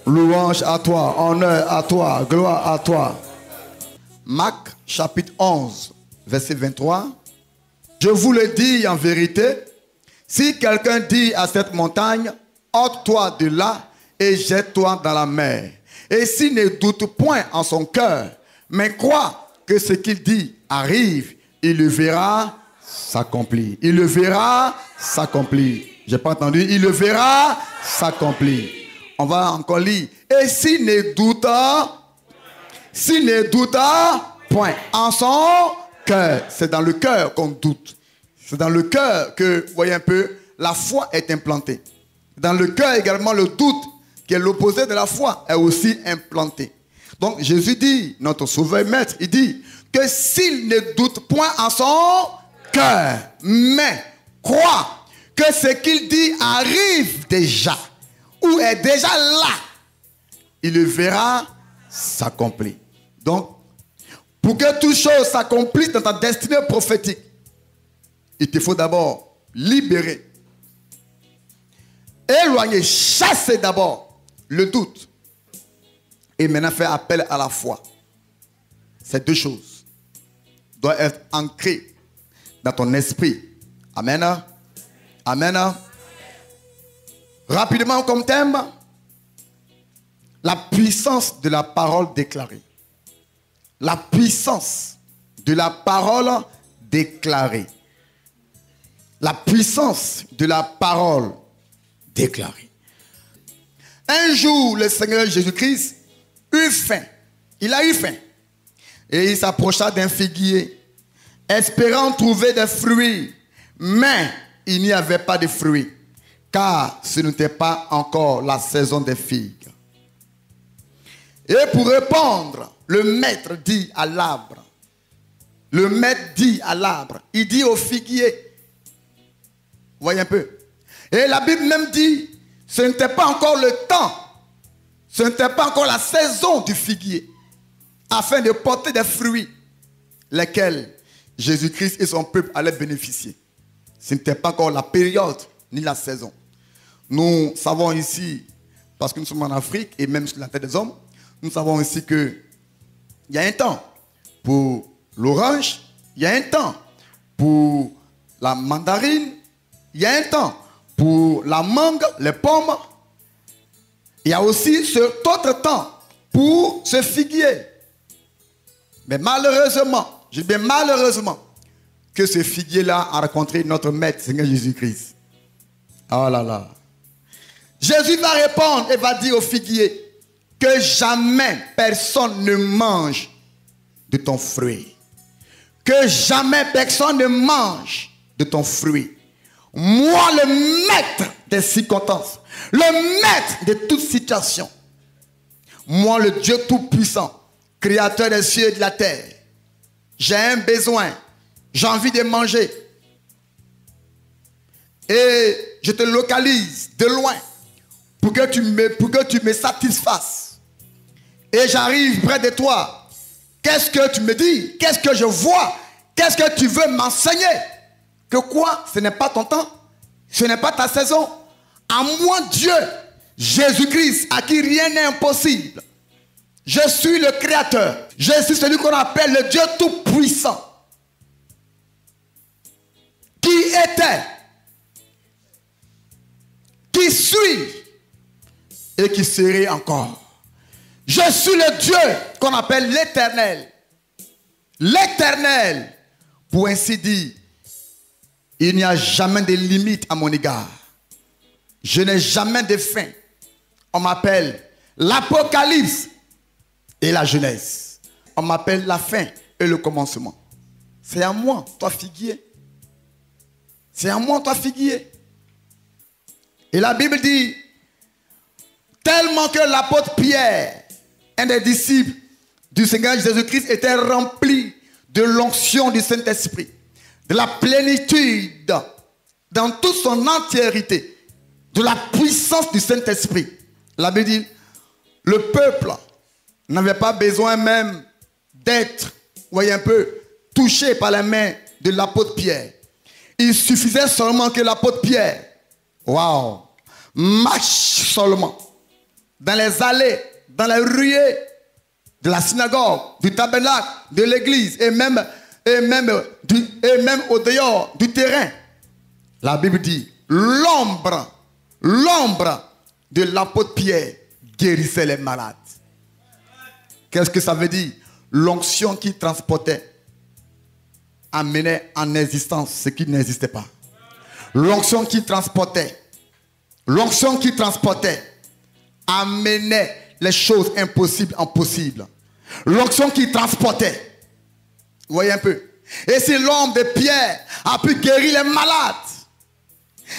Louange à toi, honneur à toi, gloire à toi. Marc chapitre 11, verset 23. Je vous le dis en vérité, si quelqu'un dit à cette montagne, ôte-toi de là et jette-toi dans la mer. Et s'il ne doute point en son cœur, mais croit que ce qu'il dit arrive, il le verra s'accomplir. Il le verra s'accomplir. J'ai pas entendu. Il le verra s'accomplir. On va encore lire. Et s'il ne doute point en son cœur, c'est dans le cœur qu'on doute. C'est dans le cœur que, vous voyez un peu, la foi est implantée. Dans le cœur également, le doute, qui est l'opposé de la foi, est aussi implanté. Donc Jésus dit, notre sauveur maître, il dit que s'il ne doute point en son cœur, mais croit que ce qu'il dit arrive déjà, ou est déjà là, il le verra s'accomplir. Donc, pour que toute chose s'accomplisse dans ta destinée prophétique, il te faut d'abord libérer, éloigner, chasser d'abord le doute et maintenant faire appel à la foi. Ces deux choses doivent être ancrées dans ton esprit. Amen. Amen. Rapidement comme thème, la puissance de la parole déclarée. La puissance de la parole déclarée. La puissance de la parole déclarée. Un jour, le Seigneur Jésus-Christ eut faim. Il a eu faim. Et il s'approcha d'un figuier, espérant trouver des fruits. Mais il n'y avait pas de fruits, car ce n'était pas encore la saison des figues. Et pour répondre, le maître dit à l'arbre. Le maître dit à l'arbre. Il dit au figuier. Voyez un peu. Et la Bible même dit, ce n'était pas encore le temps. Ce n'était pas encore la saison du figuier. Afin de porter des fruits, lesquels Jésus-Christ et son peuple allaient bénéficier. Ce n'était pas encore la période, ni la saison. Nous savons ici, parce que nous sommes en Afrique, et même sur la terre des hommes, nous savons ici qu'il y a un temps pour l'orange, il y a un temps pour la mandarine, il y a un temps pour la mangue, les pommes. Il y a aussi cet autre temps pour ce figuier. Mais malheureusement, je dis bien malheureusement, que ce figuier-là a rencontré notre maître, Seigneur Jésus-Christ. Oh là là. Jésus va répondre et va dire au figuier que jamais personne ne mange de ton fruit. Que jamais personne ne mange de ton fruit. Moi, le maître des circonstances, le maître de toute situation, moi, le Dieu tout-puissant, créateur des cieux et de la terre, j'ai un besoin, j'ai envie de manger. Et je te localise de loin pour que tu me satisfasses. Et j'arrive près de toi. Qu'est-ce que tu me dis? Qu'est-ce que je vois? Qu'est-ce que tu veux m'enseigner? Que quoi? Ce n'est pas ton temps. Ce n'est pas ta saison. À moi, Dieu, Jésus-Christ, à qui rien n'est impossible. Je suis le Créateur. Je suis celui qu'on appelle le Dieu Tout-Puissant. Qui était, qui suis et qui serait encore. Je suis le Dieu qu'on appelle l'Éternel. L'Éternel, pour ainsi dire, il n'y a jamais de limite à mon égard. Je n'ai jamais de fin. On m'appelle l'Apocalypse et la Genèse. On m'appelle la fin et le commencement. C'est à moi, toi figuier. C'est à moi, toi figuier. Et la Bible dit, tellement que l'apôtre Pierre, un des disciples du Seigneur Jésus-Christ, était rempli de l'onction du Saint-Esprit, de la plénitude, dans toute son entièreté, de la puissance du Saint-Esprit. La Bible dit, le peuple n'avait pas besoin même d'être, voyez un peu, touché par la main de l'apôtre Pierre. Il suffisait seulement que l'apôtre Pierre, waouh, marche seulement dans les allées, dans les ruées de la synagogue, du tabernacle, de l'église et même au dehors du terrain. La Bible dit, l'ombre de l'apôtre Pierre guérissait les malades. Qu'est-ce que ça veut dire? L'onction qui transportait amenait en existence ce qui n'existait pas. L'onction qui transportait amenait les choses impossibles en possibles. L'onction qui transportait. Vous voyez un peu. Et si l'homme de Pierre a pu guérir les malades,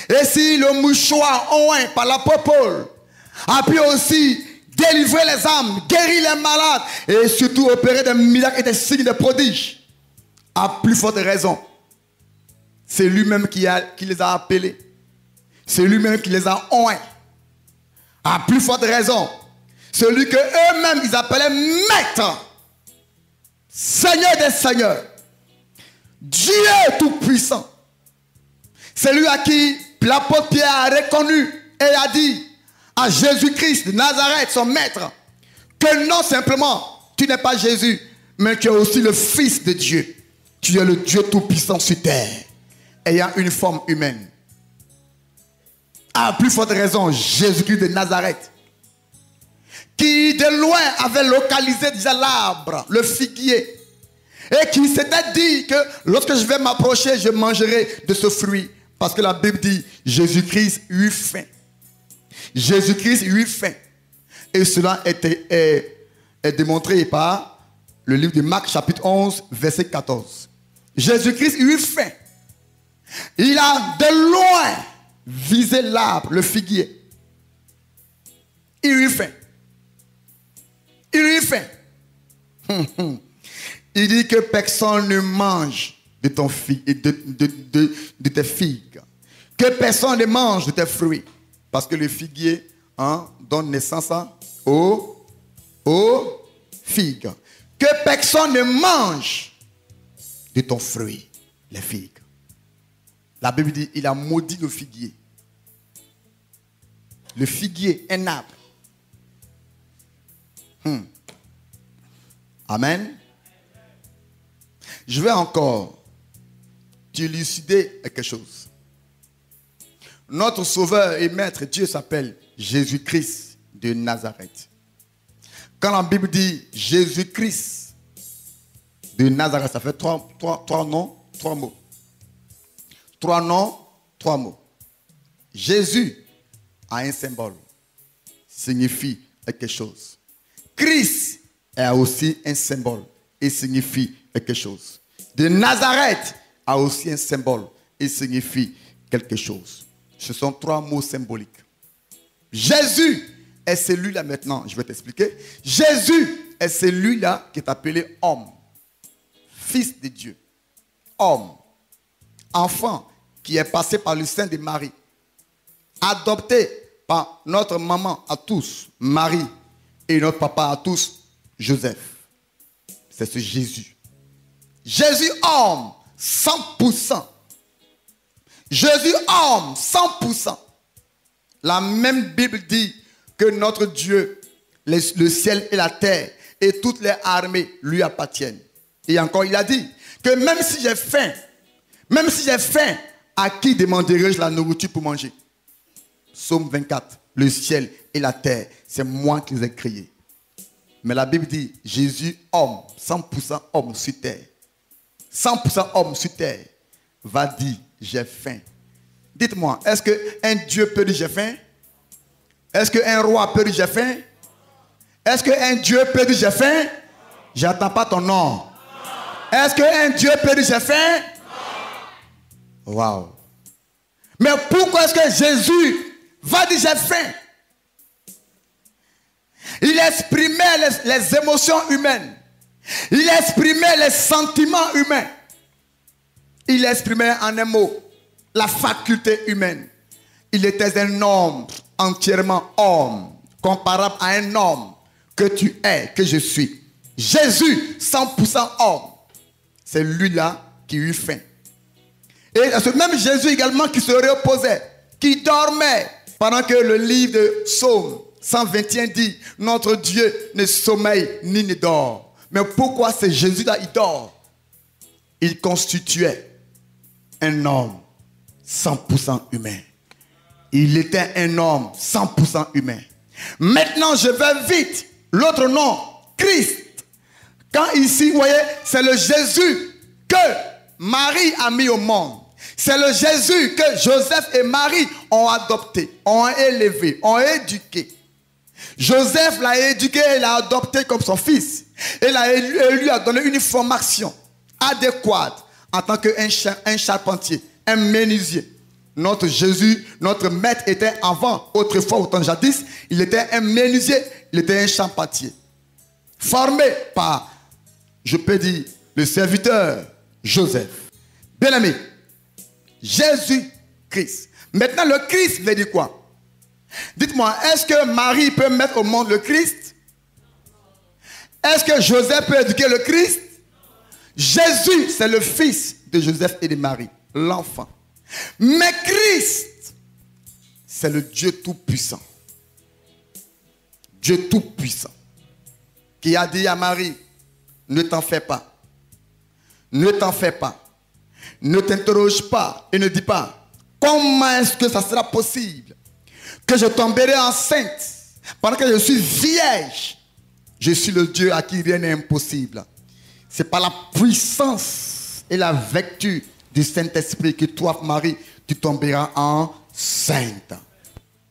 et si le mouchoir oint par l'apôtre Paul a pu aussi délivrer les âmes, guérir les malades, et surtout opérer des miracles et des signes de prodiges, à plus forte raison, c'est lui-même qui les a appelés. C'est lui-même qui les a oints. À plus forte raison, celui que eux-mêmes ils appelaient Maître, Seigneur des Seigneurs, Dieu Tout-Puissant. C'est lui à qui l'apôtre Pierre a reconnu et a dit à Jésus-Christ de Nazareth, son maître, que non simplement tu n'es pas Jésus, mais tu es aussi le Fils de Dieu. Tu es le Dieu Tout-Puissant sur terre, ayant une forme humaine. À plus forte raison, Jésus-Christ de Nazareth, qui de loin avait localisé déjà l'arbre, le figuier, et qui s'était dit que lorsque je vais m'approcher, je mangerai de ce fruit. Parce que la Bible dit, Jésus-Christ eut faim. Jésus-Christ eut faim. Et cela est démontré par le livre de Marc chapitre 11, verset 14. Jésus-Christ eut faim. Il a de loin visé l'arbre, le figuier. Il eut faim. Il eut faim. Il dit que personne ne mange de ton de tes figues. Que personne ne mange de tes fruits. Parce que le figuier donne naissance aux figues. Que personne ne mange de ton fruit, les figues. La Bible dit, il a maudit le figuier. Le figuier, un arbre. Amen. Je vais encore t'élucider quelque chose. Notre sauveur et maître Dieu s'appelle Jésus-Christ de Nazareth. Quand la Bible dit Jésus-Christ de Nazareth, ça fait trois noms, trois mots. Trois noms, trois mots. Jésus a un symbole, signifie quelque chose. Christ a aussi un symbole et signifie quelque chose. De Nazareth a aussi un symbole et signifie quelque chose. Ce sont trois mots symboliques. Jésus est celui-là maintenant, je vais t'expliquer. Jésus est celui-là qui est appelé homme, fils de Dieu, homme, enfant qui est passé par le sein de Marie, adopté par notre maman à tous, Marie, et notre papa à tous, Joseph. C'est ce Jésus. Jésus homme, 100%. Jésus homme, 100%. La même Bible dit que notre Dieu, le ciel et la terre et toutes les armées lui appartiennent. Et encore, il a dit que même si j'ai faim, à qui demanderai-je la nourriture pour manger? Psaume 24, le ciel et la terre, c'est moi qui les ai créés. Mais la Bible dit, Jésus, homme, 100% homme sur terre, 100% homme sur terre, va dire, j'ai faim. Dites-moi, est-ce qu'un Dieu peut dire j'ai faim? Est-ce qu'un roi peut dire j'ai faim? Est-ce qu'un Dieu peut dire j'ai faim? J'attends pas ton nom. Est-ce qu'un Dieu peut dire j'ai faim? Waouh. Mais pourquoi est-ce que Jésus va dire j'ai faim? Il exprimait les émotions humaines. Il exprimait les sentiments humains. Il exprimait en un mot la faculté humaine. Il était un homme, entièrement homme, comparable à un homme que tu es, que je suis. Jésus, 100% homme. C'est lui-là qui eut faim. Et ce même Jésus également qui se reposait, qui dormait, pendant que le livre de Psaume 121 dit, notre Dieu ne sommeille ni ne dort. Mais pourquoi c'est Jésus-là, il dort? Il constituait un homme 100% humain. Il était un homme 100% humain. Maintenant, je vais vite. L'autre nom, Christ. Quand ici, vous voyez, c'est le Jésus que Marie a mis au monde. C'est le Jésus que Joseph et Marie ont adopté, ont élevé, ont éduqué. Joseph l'a éduqué et l'a adopté comme son fils. Et lui a donné une formation adéquate en tant qu'un charpentier, un menuisier. Notre Jésus, notre maître était avant, autrefois, au temps jadis, il était un menuisier, il était un charpentier. Formé par, je peux dire, le serviteur Joseph. Bien-aimé, Jésus-Christ. Maintenant, le Christ veut dire quoi? Dites-moi, est-ce que Marie peut mettre au monde le Christ? Est-ce que Joseph peut éduquer le Christ? Jésus, c'est le fils de Joseph et de Marie, l'enfant. Mais Christ, c'est le Dieu tout-puissant. Dieu tout-puissant. Qui a dit à Marie, ne t'en fais pas. Ne t'en fais pas. Ne t'interroge pas et ne dis pas, comment est-ce que ça sera possible que je tomberai enceinte pendant que je suis vierge? Je suis le Dieu à qui rien n'est impossible. C'est par la puissance et la vertu du Saint-Esprit que toi, Marie, tu tomberas enceinte.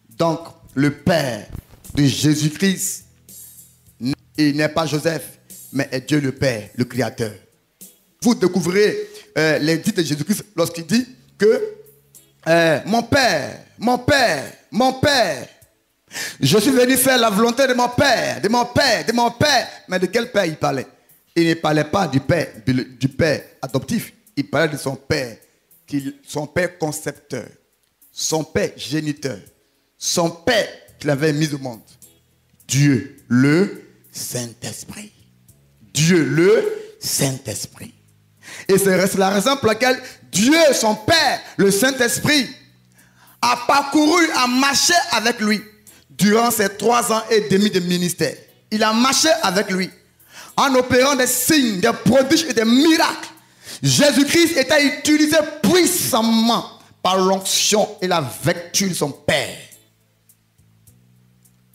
Donc, le Père de Jésus-Christ, il n'est pas Joseph, mais est Dieu le Père, le Créateur. Vous découvrirez les dits de Jésus-Christ lorsqu'il dit que mon Père, mon Père, mon Père, je suis venu faire la volonté de mon Père, de mon Père, de mon Père. Mais de quel Père il parlait? Il ne parlait pas du Père adoptif. Il parlait de son Père concepteur, son Père géniteur, son Père qu'il avait mis au monde. Dieu, le Saint-Esprit. Dieu, le Saint-Esprit. Et c'est la raison pour laquelle Dieu, son Père, le Saint-Esprit, a parcouru, a marché avec lui durant ces 3 ans et demi de ministère. Il a marché avec lui en opérant des signes, des prodiges et des miracles. Jésus-Christ était utilisé puissamment par l'onction et la vertu de son Père.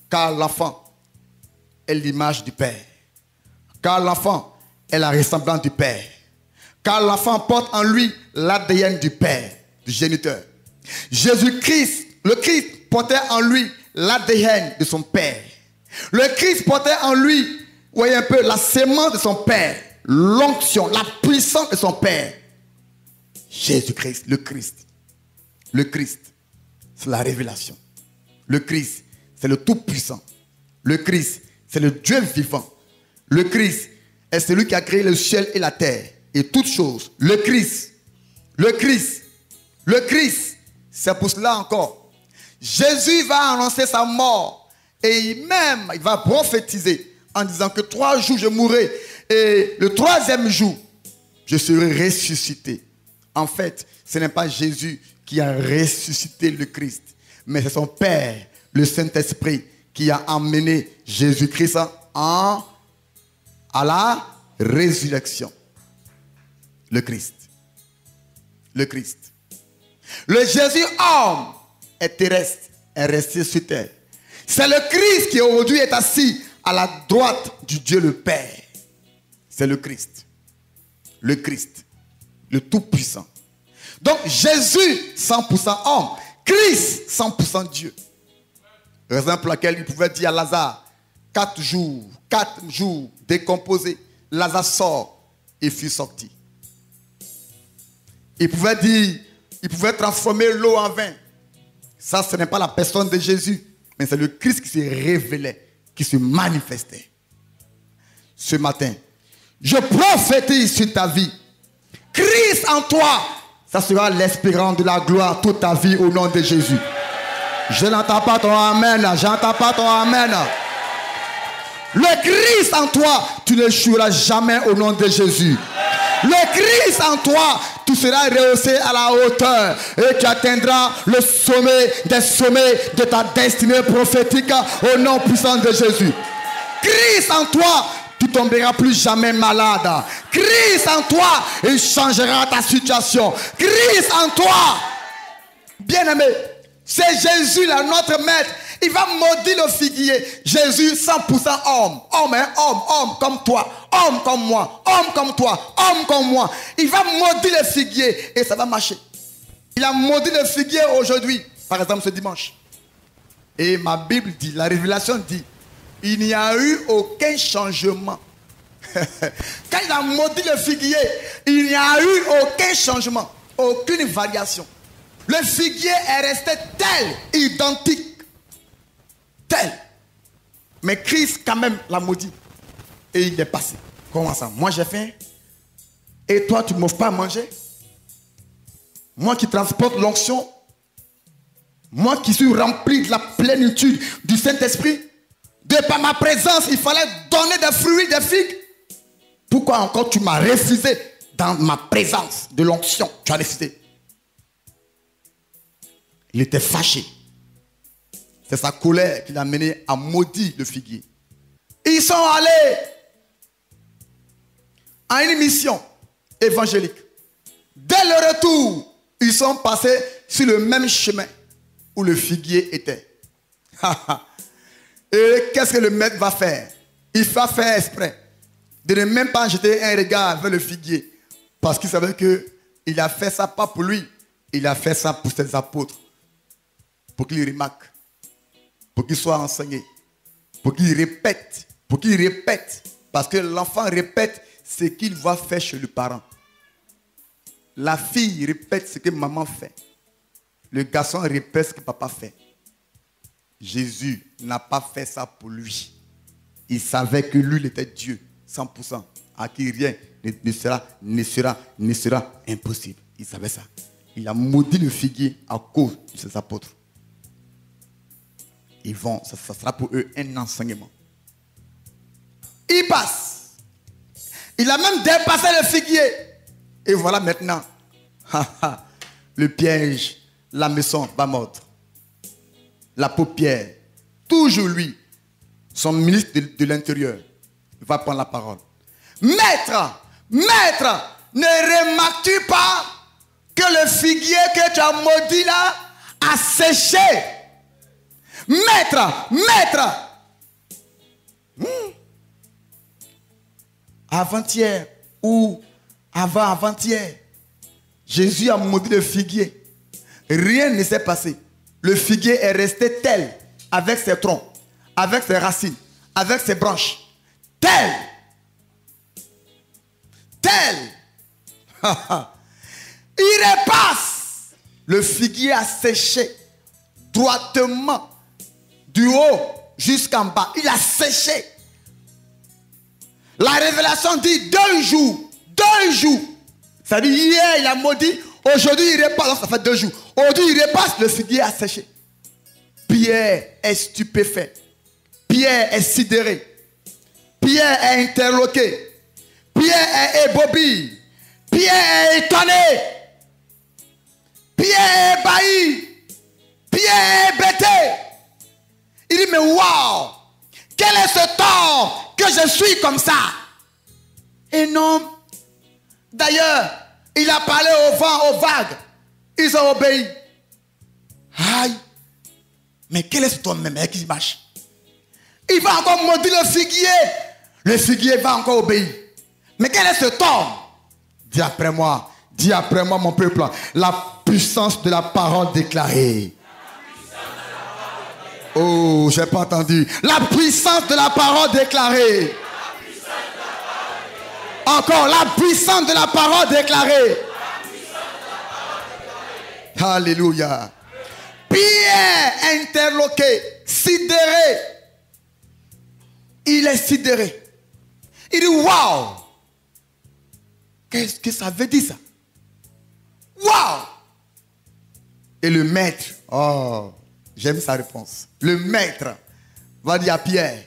Car l'enfant est l'image du Père. Car l'enfant est la ressemblance du Père. Car l'enfant porte en lui l'ADN du Père, du géniteur. Jésus-Christ, le Christ portait en lui l'ADN de son Père. Le Christ portait en lui, vous voyez un peu, la sémence de son Père, l'onction, la puissance de son Père. Jésus-Christ, le Christ. Le Christ, c'est la révélation. Le Christ, c'est le Tout-Puissant. Le Christ, c'est le Dieu vivant. Le Christ est celui qui a créé le ciel et la terre et toutes choses. Le Christ, le Christ, le Christ. C'est pour cela encore. Jésus va annoncer sa mort et il va prophétiser en disant que 3 jours je mourrai et le 3e jour je serai ressuscité. En fait, ce n'est pas Jésus qui a ressuscité le Christ, mais c'est son Père, le Saint-Esprit, qui a emmené Jésus-Christ à la résurrection. Le Christ. Le Christ. Le Jésus homme est terrestre, est resté sur terre. C'est le Christ qui aujourd'hui est assis à la droite du Dieu le Père. C'est le Christ. Le Christ. Le Tout-Puissant. Donc Jésus 100% homme. Christ 100% Dieu. Raison pour laquelle il pouvait dire à Lazare, 4 jours décomposé, Lazare sort et fut sorti. Il pouvait dire, il pouvait transformer l'eau en vin. Ça, ce n'est pas la personne de Jésus, mais c'est le Christ qui se révélait, qui se manifestait. Ce matin, je prophétise sur ta vie. Christ en toi, ça sera l'espérance de la gloire toute ta vie au nom de Jésus. Je n'entends pas ton amen, j'entends pas ton amen. Le Christ en toi, tu n'échoueras jamais au nom de Jésus. Le Christ en toi, tu seras rehaussé à la hauteur et tu atteindras le sommet des sommets de ta destinée prophétique au nom puissant de Jésus. Christ en toi, tu ne tomberas plus jamais malade. Christ en toi, il changera ta situation. Christ en toi, bien-aimé, c'est Jésus là, notre maître. Il va maudire le figuier. Jésus 100% homme. Homme, hein? Homme comme toi. Homme comme moi. Homme comme toi. Homme comme moi. Il va maudire le figuier et ça va marcher. Il a maudit le figuier aujourd'hui. Par exemple ce dimanche. Et ma Bible dit, la révélation dit, il n'y a eu aucun changement. Quand il a maudit le figuier, il n'y a eu aucun changement. Aucune variation. Le figuier est resté tel, identique. Tel. Mais Christ quand même l'a maudit. Et il est passé. Comment ça? Moi j'ai faim. Et toi tu ne m'offres pas à manger? Moi qui transporte l'onction. Moi qui suis rempli de la plénitude du Saint-Esprit. De par ma présence, il fallait donner des fruits, des figues. Pourquoi encore tu m'as refusé dans ma présence de l'onction? Tu as refusé. Il était fâché. C'est sa colère qui l'a mené à maudire le figuier. Ils sont allés à une mission évangélique. Dès le retour, ils sont passés sur le même chemin où le figuier était. Et qu'est-ce que le maître va faire? Il va faire exprès de ne même pas jeter un regard vers le figuier. Parce qu'il savait qu'il a fait ça pas pour lui. Il a fait ça pour ses apôtres. Pour qu'ils remarquent. Pour qu'il soit enseigné, pour qu'il répète, parce que l'enfant répète ce qu'il va faire chez le parent. La fille répète ce que maman fait. Le garçon répète ce que papa fait. Jésus n'a pas fait ça pour lui. Il savait que lui, il était Dieu, 100%, à qui rien ne sera impossible. Il savait ça. Il a maudit le figuier à cause de ses apôtres. Ils vont, ça sera pour eux un enseignement. Il passe. Il a même dépassé le figuier. Et voilà maintenant. Le piège, la maison va mordre. La paupière. Toujours lui, son ministre de l'Intérieur, va prendre la parole. Maître, ne remarques-tu pas que le figuier que tu as maudit là a séché? Maître. Avant-hier ou avant-hier, Jésus a maudit le figuier. Rien ne s'est passé. Le figuier est resté tel, avec ses troncs, avec ses racines, avec ses branches. Tel. Il repasse. Le figuier a séché droitement. Du haut jusqu'en bas. Il a séché. La révélation dit 2 jours. 2 jours. Ça dit hier il a maudit. Aujourd'hui il repasse. Ça fait 2 jours. Aujourd'hui il repasse. Le figuier a séché. Pierre est stupéfait. Pierre est sidéré. Pierre est interloqué. Pierre est ébobie. Pierre est étonné. Pierre est ébahi. Pierre est bêté. Il dit, mais waouh, quel est ce temps que je suis comme ça? Et non. D'ailleurs, il a parlé au vent, aux vagues. Ils ont obéi. Aïe. Mais quel est ce temps même qui marche? Il va encore maudire le figuier. Le figuier va encore obéir. Mais quel est ce temps? Dis après moi, mon peuple, la puissance de la parole déclarée. Oh, j'ai pas entendu. La puissance de la parole déclarée. Encore, la puissance de la parole déclarée. Alléluia. Pierre interloqué, sidéré. Il est sidéré. Il dit, waouh. Qu'est-ce que ça veut dire ça? Waouh. Et le maître, oh, j'aime sa réponse. Le maître va dire à Pierre,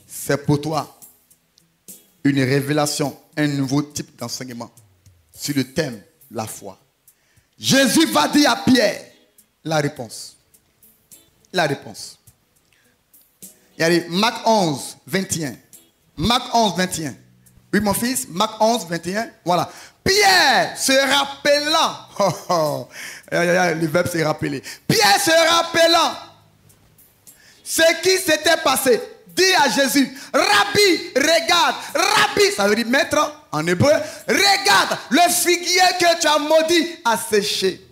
c'est pour toi une révélation, un nouveau type d'enseignement sur le thème la foi. Jésus va dire à Pierre la réponse. La réponse. Il y a Marc 11, 21. Marc 11, 21. Oui, mon fils, Marc 11, 21. Voilà. Pierre se rappelant. Le verbe s'est rappelé. Pierre se rappelant ce qui s'était passé, dit à Jésus, Rabbi, regarde. Rabbi, ça veut dire maître en hébreu. Regarde, le figuier que tu as maudit a séché.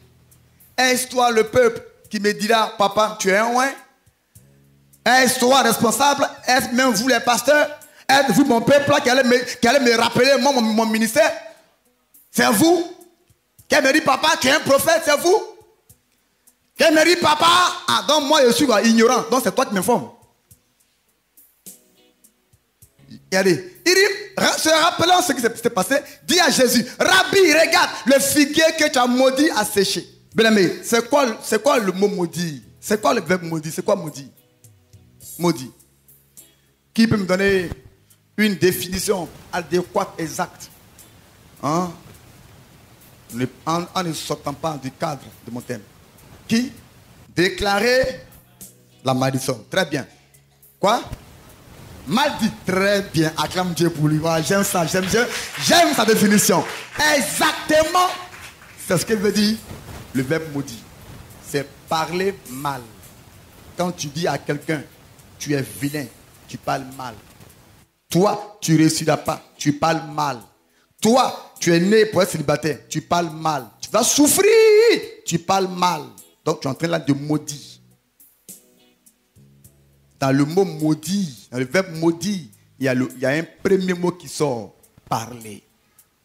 Est-ce toi le peuple qui me dira, papa, tu es un ouin? Est-ce toi responsable? Est-ce même vous les pasteurs? Êtes-vous mon peuple qui allait me rappeler moi, mon ministère? C'est vous? Qui me dit, papa, tu es un prophète, c'est vous? Qui me dit, papa, ah, donc moi je suis ignorant, donc c'est toi qui m'informes. Il dit, se rappelant ce qui s'est passé, dit à Jésus, Rabbi, regarde, le figuier que tu as maudit a séché. Bien-aimé, c'est quoi le mot maudit? C'est quoi le verbe maudit? C'est quoi maudit? Maudit. Qui peut me donner une définition adéquate, exacte? Hein? En ne sortant pas du cadre de mon thème. Qui? Déclarer la malédiction. Très bien. Quoi? Maudit. Très bien. Acclame Dieu pour lui. Voilà, j'aime ça. J'aime sa définition. Exactement. C'est ce qu'il veut dire. Le verbe maudit. C'est parler mal. Quand tu dis à quelqu'un, tu es vilain, tu parles mal. Toi, tu ne réussiras pas, tu parles mal. Toi, tu es né pour être célibataire, tu parles mal. Tu vas souffrir, tu parles mal. Donc, tu es en train là de maudire. Dans le mot maudit, dans le verbe maudit, il y a un premier mot qui sort. Parler.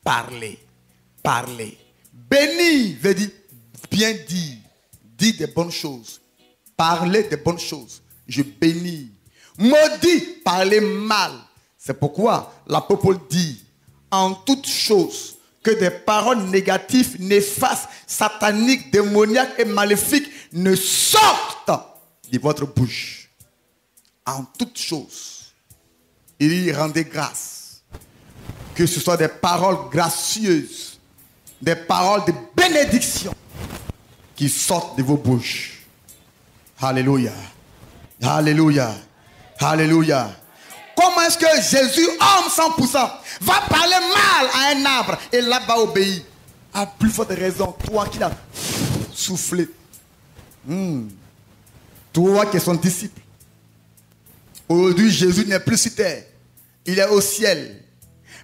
Parler. Parler. Béni veut dire bien dire. Dire des bonnes choses. Parler des bonnes choses. Je bénis. Maudit, parler mal. C'est pourquoi l'apôtre Paul dit en toutes choses que des paroles négatives, néfastes, sataniques, démoniaques et maléfiques ne sortent de votre bouche. En toutes choses, il rendait grâce. Que ce soit des paroles gracieuses, des paroles de bénédiction qui sortent de vos bouches. Alléluia. Alléluia. Alléluia. Comment est-ce que Jésus, homme 100%, va parler mal à un arbre et là va obéir? À plus forte raison, toi qui l'as soufflé. Toi qui es son disciple. Aujourd'hui, Jésus n'est plus sur terre. Il est au ciel.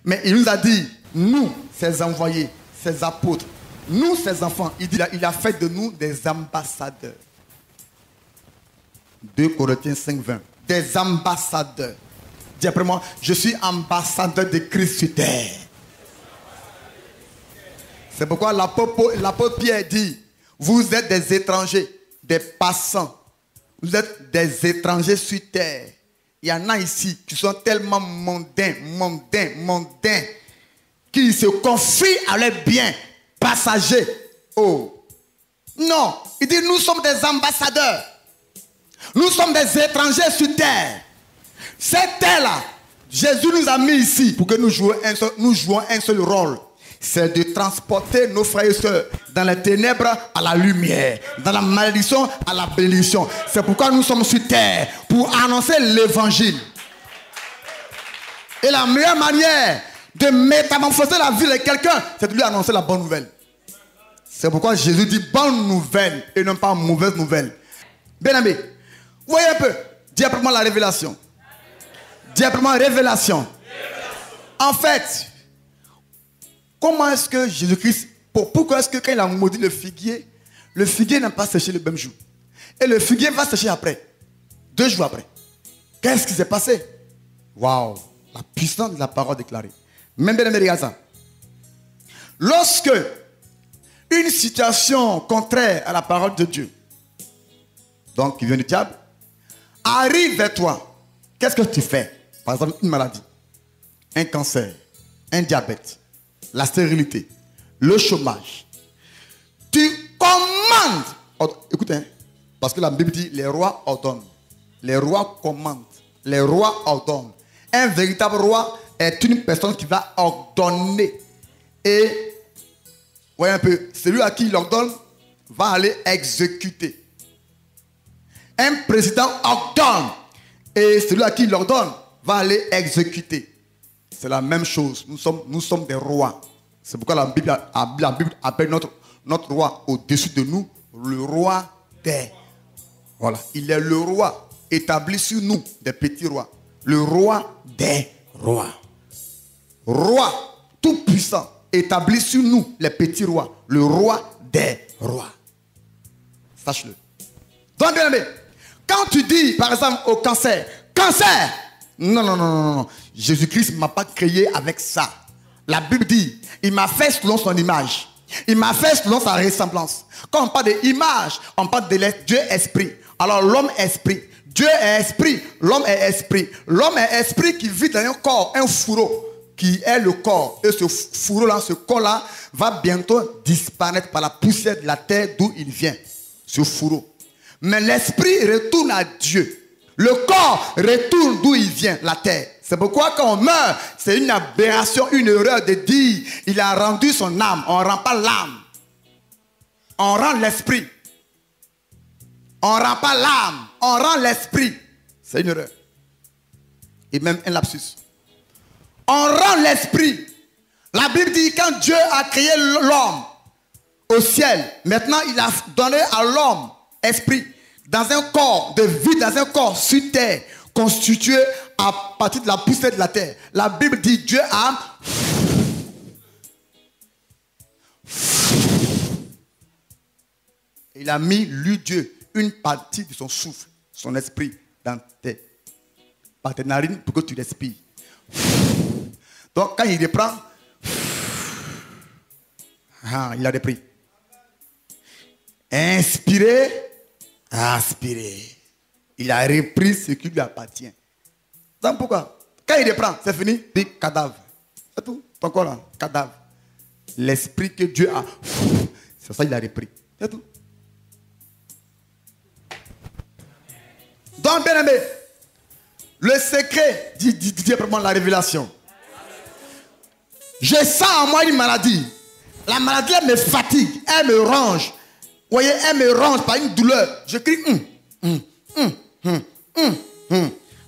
Mais il nous a dit, nous, ses envoyés, ses apôtres, nous, ses enfants, il a fait de nous des ambassadeurs. 2 Corinthiens 5, 20. Des ambassadeurs. Dis après moi, je suis ambassadeur de Christ sur terre. C'est pourquoi l'apôtre Pierre dit, vous êtes des étrangers, des passants. Vous êtes des étrangers sur terre. Il y en a ici qui sont tellement mondains, qui se confient à leurs biens passagers. Oh. Non, il dit, nous sommes des ambassadeurs. Nous sommes des étrangers sur terre. Cette terre-là, Jésus nous a mis ici pour que nous jouions un seul rôle. C'est de transporter nos frères et sœurs dans les ténèbres à la lumière, dans la malédiction à la bénédiction. C'est pourquoi nous sommes sur terre, pour annoncer l'évangile. Et la meilleure manière de métamorphoser la vie de quelqu'un, c'est de lui annoncer la bonne nouvelle. C'est pourquoi Jésus dit bonne nouvelle et non pas mauvaise nouvelle. Bien aimé, voyez un peu, dis après moi la révélation. Dis après moi révélation. En fait, comment est-ce que Jésus-Christ, pourquoi est-ce que quand il a maudit le figuier n'a pas séché le même jour? Et le figuier va sécher après, 2 jours après. Qu'est-ce qui s'est passé? Waouh, la puissance de la parole déclarée. Même bien aimé, ça. Lorsque une situation contraire à la parole de Dieu, donc qui vient du diable, arrive vers toi, qu'est-ce que tu fais? Par exemple, une maladie, un cancer, un diabète, la stérilité, le chômage. Tu commandes. Écoutez, hein, parce que la Bible dit les rois ordonnent. Les rois commandent. Les rois ordonnent. Un véritable roi est une personne qui va ordonner. Et Voyez un peu. Celui à qui il ordonne va aller exécuter. Un président ordonne. Et celui à qui il ordonne va aller exécuter. C'est la même chose. Nous sommes des rois. C'est pourquoi la Bible appelle notre roi au-dessus de nous le roi des. Voilà. Il est le roi établi sur nous, des petits rois. Le roi des rois. Roi tout puissant établi sur nous, les petits rois. Le roi des rois. Sache-le. Donc, bien aimé, quand tu dis, par exemple, au cancer, cancer, non. Jésus-Christ ne m'a pas créé avec ça. La Bible dit, il m'a fait selon son image. Il m'a fait selon sa ressemblance. Quand on parle d'image, on parle de Dieu esprit. Alors l'homme esprit. Dieu est esprit, l'homme est esprit. L'homme est esprit qui vit dans un corps, un fourreau, qui est le corps. Et ce fourreau-là, ce corps-là, va bientôt disparaître par la poussière de la terre d'où il vient. Ce fourreau. Mais l'esprit retourne à Dieu. Le corps retourne d'où il vient, la terre. C'est pourquoi quand on meurt, c'est une aberration, une erreur de dire il a rendu son âme. On ne rend pas l'âme. On rend l'esprit. On ne rend pas l'âme. On rend l'esprit. C'est une erreur. Et même un lapsus. On rend l'esprit. La Bible dit quand Dieu a créé l'homme au ciel, maintenant il a donné à l'homme esprit dans un corps de vie, dans un corps sur terre, constitué à partir de la poussière de la terre. La Bible dit Dieu a il a mis, lui Dieu, une partie de son souffle, son esprit dans tes narines pour que tu respires. Donc quand il reprend, il a repris. Inspiré, aspiré. Il a repris ce qui lui appartient. Donc pourquoi? Quand il reprend, c'est fini. Dit cadavre. C'est tout. Ton corps là, cadavre. L'esprit que Dieu a, c'est ça il a repris. C'est tout. Donc bien aimé, le secret, dit vraiment la révélation. Je sens en moi une maladie. La maladie, elle me fatigue, elle me ronge. Vous voyez, elle me ronge par une douleur. Je crie,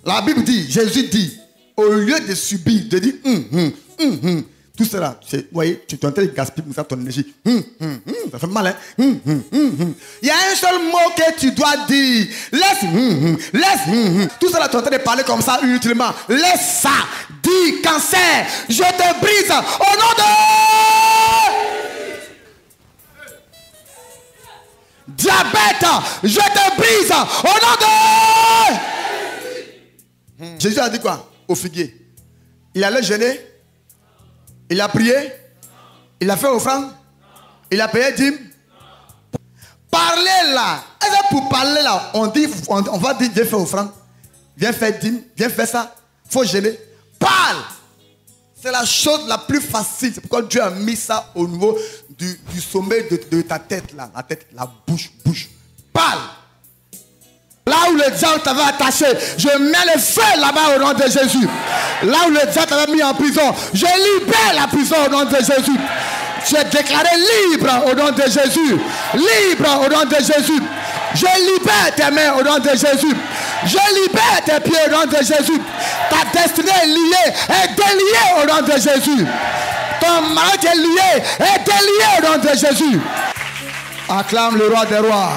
La Bible dit, Jésus dit, au lieu de subir, de dire, tout cela, vous voyez, tu es en train de gaspiller ton énergie. Ça fait mal, hein? Il y a un seul mot que tu dois dire. Laisse. Tout cela, tu es en train de parler comme ça inutilement. Laisse ça. Dis cancer, je te brise au nom de... Diabète, je te brise au nom de... Jésus a dit quoi? Au figuier. Il allait jeûner. Il a prié. Il a fait offrande. Il a payé dîme. Parler là. Est-ce que pour parler là, on va dire viens faire offrande, viens faire dîme, viens faire ça. Il faut jeûner. Parle. C'est la chose la plus facile. C'est pourquoi Dieu a mis ça au niveau du sommet de ta tête là. La tête, la bouche. Parle. Là où le diable t'avait attaché, je mets le feu là-bas au nom de Jésus. Là où le diable t'avait mis en prison, je libère la prison au nom de Jésus. Tu es déclaré libre au nom de Jésus. Libre au nom de Jésus. Je libère tes mains au nom de Jésus. Je libère tes pieds au nom de Jésus. Ta destinée est liée, est déliée au nom de Jésus. Ton mari est lié au nom de Jésus. Acclame le roi des rois.